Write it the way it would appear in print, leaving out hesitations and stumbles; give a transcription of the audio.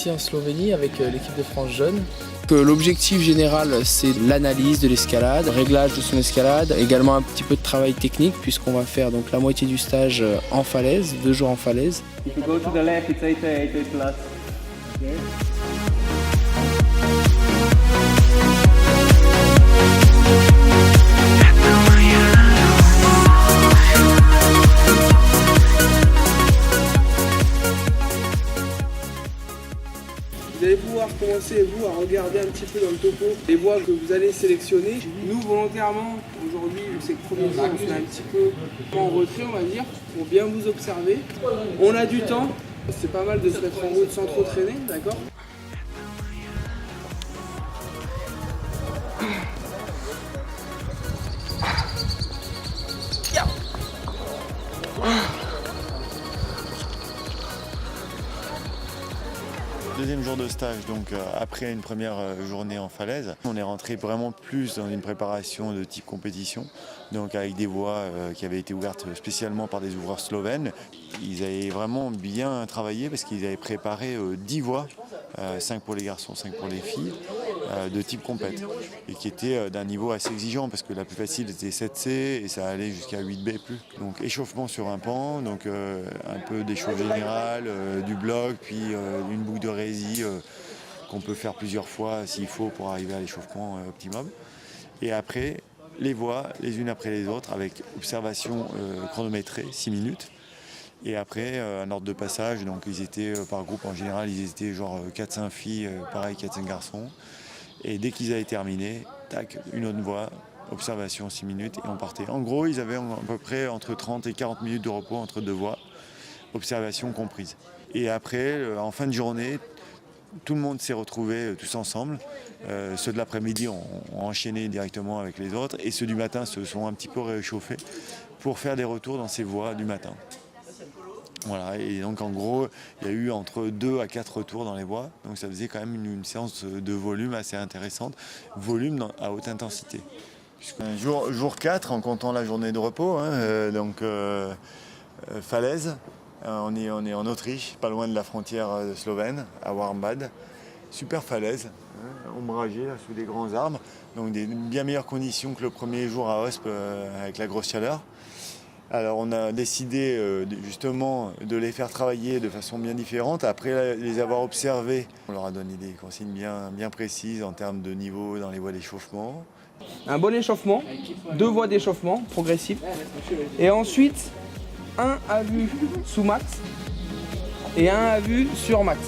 ici en Slovénie avec l'équipe de France Jeunes. L'objectif général, c'est l'analyse de l'escalade, réglage de son escalade, également un petit peu de travail technique puisqu'on va faire donc la moitié du stage en falaise, 2 jours en falaise. If you go to the left, it's 8 plus. Okay. Vous allez pouvoir commencer, vous, à regarder un petit peu dans le topo les voies que vous allez sélectionner. Nous, volontairement, aujourd'hui, vu que c'est le premier jour, on se met un petit peu en retrait, on va dire, pour bien vous observer. On a du temps, c'est pas mal de se mettre en route sans trop traîner, d'accord ? Deuxième jour de stage, donc après une première journée en falaise, on est rentré vraiment plus dans une préparation de type compétition, donc avec des voies qui avaient été ouvertes spécialement par des ouvreurs slovènes. Ils avaient vraiment bien travaillé parce qu'ils avaient préparé 10 voies, 5 pour les garçons, 5 pour les filles, de type compète, et qui étaient d'un niveau assez exigeant parce que la plus facile était 7C et ça allait jusqu'à 8B+. Donc échauffement sur un pan, donc un peu d'échauffe générale, du bloc, puis une boucle de rési qu'on peut faire plusieurs fois s'il faut pour arriver à l'échauffement optimum. Et après, les voies les unes après les autres avec observation chronométrée, 6 minutes. Et après, un ordre de passage, donc ils étaient par groupe en général, ils étaient genre 4-5 filles, pareil 4-5 garçons. Et dès qu'ils avaient terminé, tac, une autre voie, observation 6 minutes et on partait. En gros, ils avaient à peu près entre 30 et 40 minutes de repos entre 2 voies, observation comprise. Et après, en fin de journée, tout le monde s'est retrouvé tous ensemble. Ceux de l'après-midi ont enchaîné directement avec les autres et ceux du matin se sont un petit peu réchauffés pour faire des retours dans ces voies du matin. Voilà, et donc en gros, il y a eu entre 2 à 4 retours dans les voies, donc ça faisait quand même une séance de volume assez intéressante, volume à haute intensité. Jour 4, en comptant la journée de repos, falaise, on est en Autriche, pas loin de la frontière slovène, à Warmbad. Super falaise, ombragée sous des grands arbres, donc des bien meilleures conditions que le premier jour à Osp avec la grosse chaleur. Alors on a décidé justement de les faire travailler de façon bien différente. Après les avoir observés, on leur a donné des consignes bien précises en termes de niveau dans les voies d'échauffement. Un bon échauffement, 2 voies d'échauffement progressif. Et ensuite, un à vue sous max et un à vue sur max.